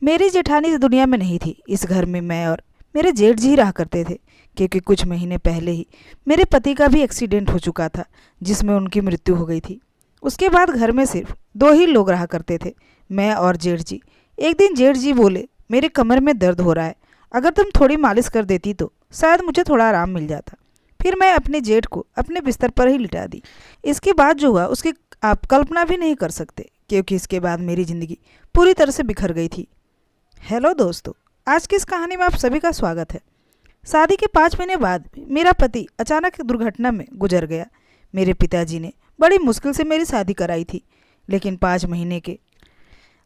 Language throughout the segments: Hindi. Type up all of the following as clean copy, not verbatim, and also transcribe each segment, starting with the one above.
मेरी जेठानी इस दुनिया में नहीं थी। इस घर में मैं और मेरे जेठ जी रहा करते थे, क्योंकि कुछ महीने पहले ही मेरे पति का भी एक्सीडेंट हो चुका था, जिसमें उनकी मृत्यु हो गई थी। उसके बाद घर में सिर्फ दो ही लोग रहा करते थे, मैं और जेठ जी। एक दिन जेठ जी बोले, मेरे कमर में दर्द हो रहा है, अगर तुम थोड़ी मालिश कर देती तो शायद मुझे थोड़ा आराम मिल जाता। फिर मैं अपने जेठ को अपने बिस्तर पर ही लिटा दी। इसके बाद जो हुआ उसकी आप कल्पना भी नहीं कर सकते, क्योंकि इसके बाद मेरी ज़िंदगी पूरी तरह से बिखर गई थी। हेलो दोस्तों, आज की इस कहानी में आप सभी का स्वागत है। शादी के 5 महीने बाद मेरा पति अचानक एक दुर्घटना में गुजर गया। मेरे पिताजी ने बड़ी मुश्किल से मेरी शादी कराई थी, लेकिन 5 महीने के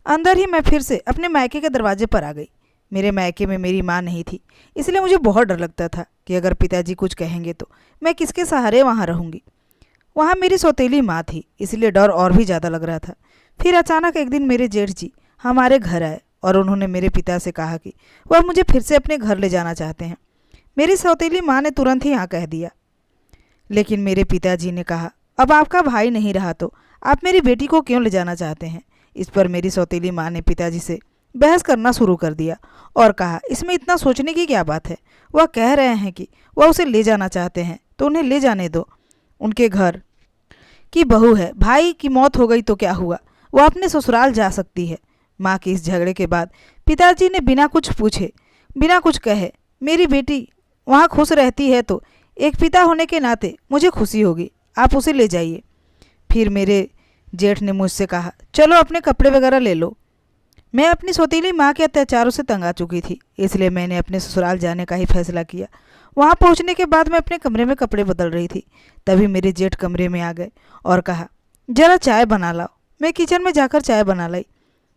अंदर ही मैं फिर से अपने मायके के दरवाजे पर आ गई। मेरे मायके में मेरी माँ नहीं थी, इसलिए मुझे बहुत डर लगता था कि अगर पिताजी कुछ कहेंगे तो मैं किसके सहारे वहाँ रहूँगी। वहाँ मेरी सौतेली माँ थी, इसलिए डर और भी ज़्यादा लग रहा था। फिर अचानक एक दिन मेरे जेठ जी हमारे घर आए और उन्होंने मेरे पिता से कहा कि वह मुझे फिर से अपने घर ले जाना चाहते हैं। मेरी सौतेली माँ ने तुरंत ही हाँ कह दिया, लेकिन मेरे पिताजी ने कहा, अब आपका भाई नहीं रहा तो आप मेरी बेटी को क्यों ले जाना चाहते हैं। इस पर मेरी सौतेली माँ ने पिताजी से बहस करना शुरू कर दिया और कहा, इसमें इतना सोचने की क्या बात है, वह कह रहे हैं कि वह उसे ले जाना चाहते हैं तो उन्हें ले जाने दो। उनके घर की बहू है, भाई की मौत हो गई तो क्या हुआ, वह अपने ससुराल जा सकती है। माँ के इस झगड़े के बाद पिताजी ने बिना कुछ पूछे, बिना कुछ कहे, मेरी बेटी वहाँ खुश रहती है तो एक पिता होने के नाते मुझे खुशी होगी, आप उसे ले जाइए। फिर मेरे जेठ ने मुझसे कहा, चलो अपने कपड़े वगैरह ले लो। मैं अपनी सौतीली माँ के अत्याचारों से तंग आ चुकी थी, इसलिए मैंने अपने ससुराल जाने का ही फैसला किया। वहाँ पहुँचने के बाद मैं अपने कमरे में कपड़े बदल रही थी, तभी मेरे जेठ कमरे में आ गए और कहा, जरा चाय बना लाओ। मैं किचन में जाकर चाय बना लाई।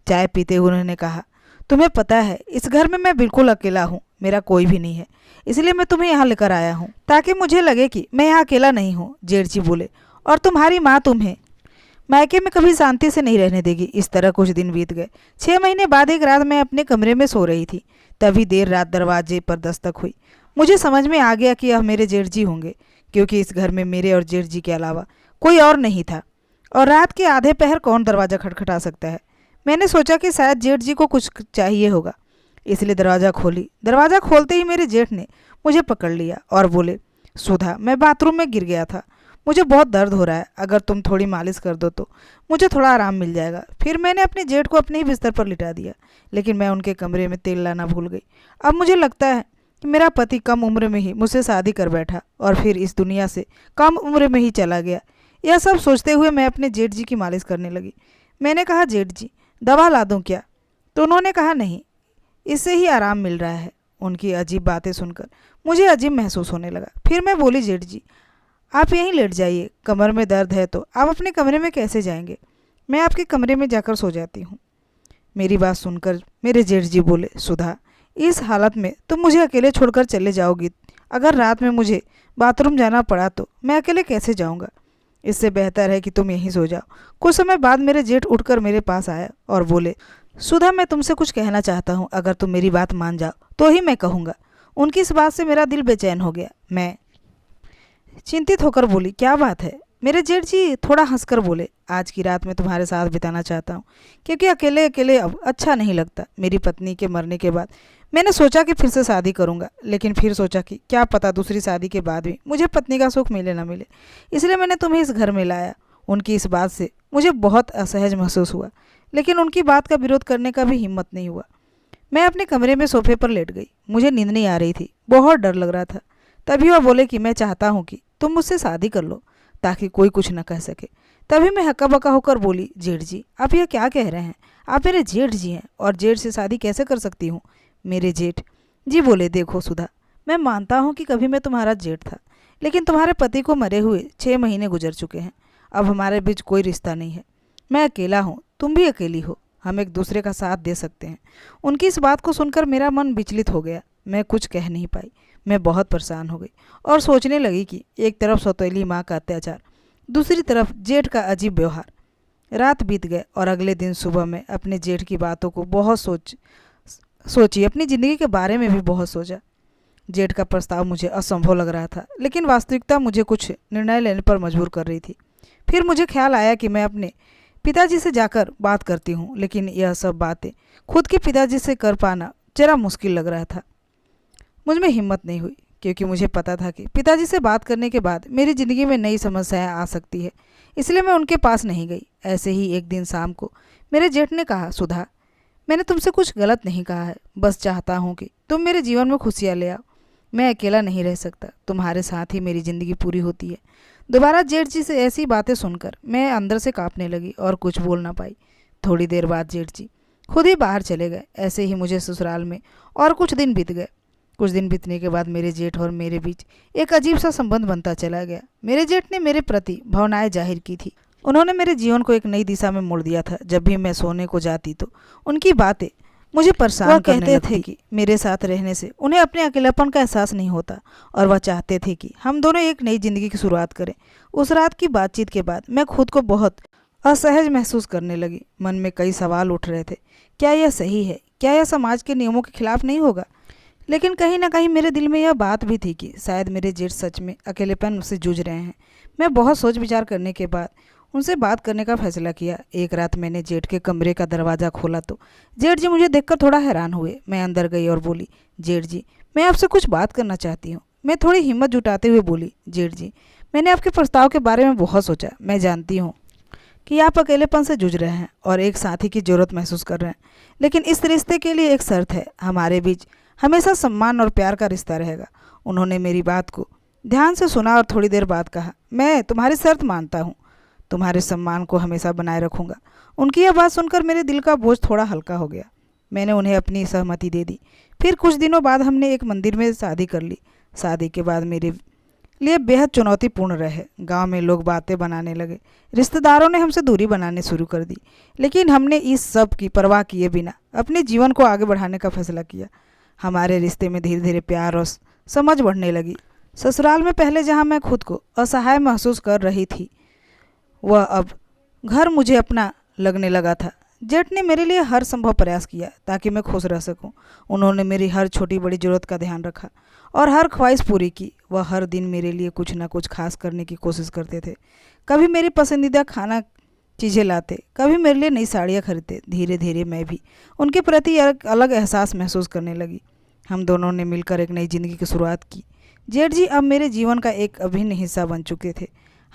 चाय पीते हुए उन्होंने कहा, तुम्हें पता है इस घर में मैं बिल्कुल अकेला हूँ, मेरा कोई भी नहीं है, इसलिए मैं तुम्हें यहाँ लेकर आया हूँ ताकि मुझे लगे कि मैं यहाँ अकेला नहीं हूँ। जेठ जी बोले, और तुम्हारी माँ तुम्हें मायके में कभी शांति से नहीं रहने देगी। इस तरह कुछ दिन बीत गए। 6 महीने बाद एक रात मैं अपने कमरे में सो रही थी, तभी देर रात दरवाजे पर दस्तक हुई। मुझे समझ में आ गया कि यह मेरे जेठ जी होंगे, क्योंकि इस घर में मेरे और जेठ जी के अलावा कोई और नहीं था, और रात के आधे पहर कौन दरवाज़ा खटखटा सकता है। मैंने सोचा कि शायद जेठ जी को कुछ चाहिए होगा, इसलिए दरवाज़ा खोली। दरवाज़ा खोलते ही मेरे जेठ ने मुझे पकड़ लिया और बोले, सुधा, मैं बाथरूम में गिर गया था, मुझे बहुत दर्द हो रहा है, अगर तुम थोड़ी मालिश कर दो तो मुझे थोड़ा आराम मिल जाएगा। फिर मैंने अपने जेठ को अपने ही बिस्तर पर लिटा दिया, लेकिन मैं उनके कमरे में तेल लाना भूल गई। अब मुझे लगता है कि मेरा पति कम उम्र में ही मुझसे शादी कर बैठा और फिर इस दुनिया से कम उम्र में ही चला गया। यह सब सोचते हुए मैं अपने जेठ जी की मालिश करने लगी। मैंने कहा, जेठ जी दवा ला दूँ क्या? तो उन्होंने कहा, नहीं, इससे ही आराम मिल रहा है। उनकी अजीब बातें सुनकर मुझे अजीब महसूस होने लगा। फिर मैं बोली, जेठ जी आप यहीं लेट जाइए, कमर में दर्द है तो आप अपने कमरे में कैसे जाएंगे, मैं आपके कमरे में जाकर सो जाती हूँ। मेरी बात सुनकर मेरे जेठ जी बोले, सुधा, इस हालत में तुम मुझे अकेले छोड़कर चले जाओगी, अगर रात में मुझे बाथरूम जाना पड़ा तो मैं अकेले कैसे जाऊँगा, इससे बेहतर है कि तुम यहीं सो जाओ। कुछ समय बाद मेरे जेठ उठकर मेरे पास आया और बोले, सुधा, मैं तुमसे कुछ कहना चाहता हूँ, अगर तुम मेरी बात मान जाओ तो ही मैं कहूँगा। उनकी इस बात से मेरा दिल बेचैन हो गया। मैं चिंतित होकर बोली, क्या बात है? मेरे जेठ जी थोड़ा हंसकर बोले, आज की रात मैं तुम्हारे साथ बिताना चाहता हूँ, क्योंकि अकेले अकेले अब अच्छा नहीं लगता। मेरी पत्नी के मरने के बाद मैंने सोचा कि फिर से शादी करूँगा, लेकिन फिर सोचा कि क्या पता दूसरी शादी के बाद भी मुझे पत्नी का सुख मिले ना मिले, इसलिए मैंने तुम्हें इस घर में लाया। उनकी इस बात से मुझे बहुत असहज महसूस हुआ, लेकिन उनकी बात का विरोध करने का भी हिम्मत नहीं हुआ। मैं अपने कमरे में सोफे पर लेट गई। मुझे नींद नहीं आ रही थी, बहुत डर लग रहा था। तभी वह बोले कि मैं चाहता हूँ कि तुम मुझसे शादी कर लो ताकि कोई कुछ न कह सके। तभी मैं हक्का बक्का होकर बोली, जेठ जी आप यह क्या कह रहे हैं, आप मेरे जेठ जी हैं और जेठ से शादी कैसे कर सकती हूँ। मेरे जेठ जी बोले, देखो सुधा, मैं मानता हूँ कि कभी मैं तुम्हारा जेठ था, लेकिन तुम्हारे पति को मरे हुए 6 महीने गुजर चुके हैं। अब हमारे बीच कोई रिश्ता नहीं है। मैं अकेला हूँ, तुम भी अकेली हो, हम एक दूसरे का साथ दे सकते हैं। उनकी इस बात को सुनकर मेरा मन विचलित हो गया। मैं कुछ कह नहीं पाई। मैं बहुत परेशान हो गई और सोचने लगी कि एक तरफ सौतेली माँ का अत्याचार, दूसरी तरफ जेठ का अजीब व्यवहार। रात बीत गए और अगले दिन सुबह मैं अपने जेठ की बातों को बहुत सोची, अपनी ज़िंदगी के बारे में भी बहुत सोचा। जेठ का प्रस्ताव मुझे असंभव लग रहा था, लेकिन वास्तविकता मुझे कुछ निर्णय लेने पर मजबूर कर रही थी। फिर मुझे ख्याल आया कि मैं अपने पिताजी से जाकर बात करती हूँ, लेकिन यह सब बातें खुद के पिताजी से कर पाना जरा मुश्किल लग रहा था। मुझ में हिम्मत नहीं हुई, क्योंकि मुझे पता था कि पिताजी से बात करने के बाद मेरी ज़िंदगी में नई समस्याएं आ सकती है। इसलिए मैं उनके पास नहीं गई। ऐसे ही एक दिन शाम को मेरे जेठ ने कहा, सुधा, मैंने तुमसे कुछ गलत नहीं कहा है, बस चाहता हूँ कि तुम मेरे जीवन में खुशियाँ ले आओ। मैं अकेला नहीं रह सकता, तुम्हारे साथ ही मेरी ज़िंदगी पूरी होती है। दोबारा जेठ जी से ऐसी बातें सुनकर मैं अंदर से कांपने लगी और कुछ बोल ना पाई। थोड़ी देर बाद जेठ जी खुद ही बाहर चले गए। ऐसे ही मुझे ससुराल में और कुछ दिन बीत गए। कुछ दिन बीतने के बाद मेरे जेठ और मेरे बीच एक अजीब सा संबंध बनता चला गया। मेरे जेठ ने मेरे प्रति भावनाएं जाहिर की थी। उन्होंने मेरे जीवन को एक नई दिशा में मोड़ दिया था। जब भी मैं सोने को जाती तो उनकी बातें मुझे परेशान करने लगती थे कि मेरे साथ रहने से उन्हें अपने अकेलापन का एहसास नहीं होता, और वह चाहते थे कि हम दोनों एक नई जिंदगी की शुरुआत करें। उस रात की बातचीत के बाद मैं खुद को बहुत असहज महसूस करने लगी। मन में कई सवाल उठ रहे थे। क्या यह सही है? क्या यह समाज के नियमों के खिलाफ नहीं होगा? लेकिन कहीं ना कहीं मेरे दिल में यह बात भी थी कि शायद मेरे जेठ सच में अकेलेपन से जूझ रहे हैं। मैं बहुत सोच विचार करने के बाद उनसे बात करने का फैसला किया। एक रात मैंने जेठ के कमरे का दरवाज़ा खोला तो जेठ जी मुझे देखकर थोड़ा हैरान हुए। मैं अंदर गई और बोली, जेठ जी, मैं आपसे कुछ बात करना चाहती हूँ। मैं थोड़ी हिम्मत जुटाते हुए बोली, जेठ जी, मैंने आपके प्रस्ताव के बारे में बहुत सोचा। मैं जानती हूँ कि आप अकेलेपन से जूझ रहे हैं और एक साथी की ज़रूरत महसूस कर रहे हैं, लेकिन इस रिश्ते के लिए एक शर्त है। हमारे बीच हमेशा सम्मान और प्यार का रिश्ता रहेगा। उन्होंने मेरी बात को ध्यान से सुना और थोड़ी देर बाद कहा, मैं तुम्हारी शर्त मानता हूँ, तुम्हारे सम्मान को हमेशा बनाए रखूँगा। उनकी यह बात सुनकर मेरे दिल का बोझ थोड़ा हल्का हो गया। मैंने उन्हें अपनी सहमति दे दी। फिर कुछ दिनों बाद हमने एक मंदिर में शादी कर ली। शादी के बाद मेरे लिए बेहद चुनौतीपूर्ण रहे। गांव में लोग बातें बनाने लगे, रिश्तेदारों ने हमसे दूरी बनाने शुरू कर दी, लेकिन हमने इस सब की परवाह किए बिना अपने जीवन को आगे बढ़ाने का फैसला किया। हमारे रिश्ते में धीरे धीरे प्यार और समझ बढ़ने लगी। ससुराल में पहले जहां मैं खुद को असहाय महसूस कर रही थी, वह अब घर मुझे अपना लगने लगा था। जेठ ने मेरे लिए हर संभव प्रयास किया ताकि मैं खुश रह सकूं। उन्होंने मेरी हर छोटी बड़ी ज़रूरत का ध्यान रखा और हर ख्वाहिश पूरी की। वह हर दिन मेरे लिए कुछ ना कुछ खास करने की कोशिश करते थे। कभी मेरी पसंदीदा खाना चीज़ें लाते, कभी मेरे लिए नई साड़ियाँ खरीदते। धीरे धीरे मैं भी उनके प्रति एक अलग एहसास महसूस करने लगी। हम दोनों ने मिलकर एक नई ज़िंदगी की शुरुआत की। जेठ जी अब मेरे जीवन का एक अभिन्न हिस्सा बन चुके थे।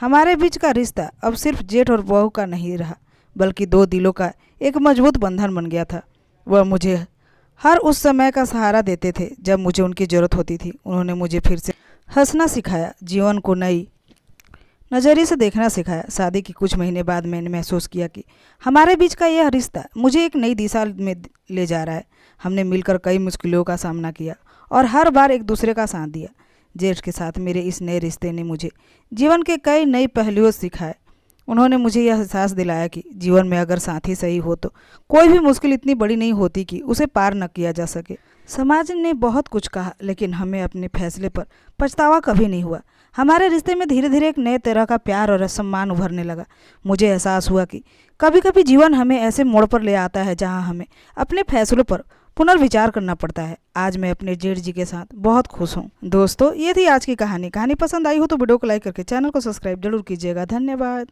हमारे बीच का रिश्ता अब सिर्फ जेठ और बहू का नहीं रहा, बल्कि दो दिलों का एक मजबूत बंधन बन गया था। वह मुझे हर उस समय का सहारा देते थे जब मुझे उनकी ज़रूरत होती थी। उन्होंने मुझे फिर से हंसना सिखाया, जीवन को नई नज़रिए से देखना सिखाया। शादी के कुछ महीने बाद मैंने महसूस किया कि हमारे बीच का यह रिश्ता मुझे एक नई दिशा में ले जा रहा है। हमने मिलकर कई मुश्किलों का सामना किया और हर बार एक दूसरे का साथ दिया। जेठ के साथ मेरे इस नए रिश्ते ने मुझे जीवन के कई नए पहलुओं सिखाए। उन्होंने मुझे यह एहसास दिलाया कि जीवन में अगर साथी सही हो तो कोई भी मुश्किल इतनी बड़ी नहीं होती कि उसे पार न किया जा सके। समाज ने बहुत कुछ कहा, लेकिन हमें अपने फैसले पर पछतावा कभी नहीं हुआ। हमारे रिश्ते में धीरे धीरे एक नए तरह का प्यार और सम्मान उभरने लगा। मुझे एहसास हुआ कि कभी कभी जीवन हमें ऐसे मोड़ पर ले आता है जहां हमें अपने फैसलों पर पुनर्विचार करना पड़ता है। आज मैं अपने जेठ जी के साथ बहुत खुश हूँ। दोस्तों, ये थी आज की कहानी। कहानी पसंद आई हो तो वीडियो को लाइक करके चैनल को सब्सक्राइब जरूर कीजिएगा। धन्यवाद।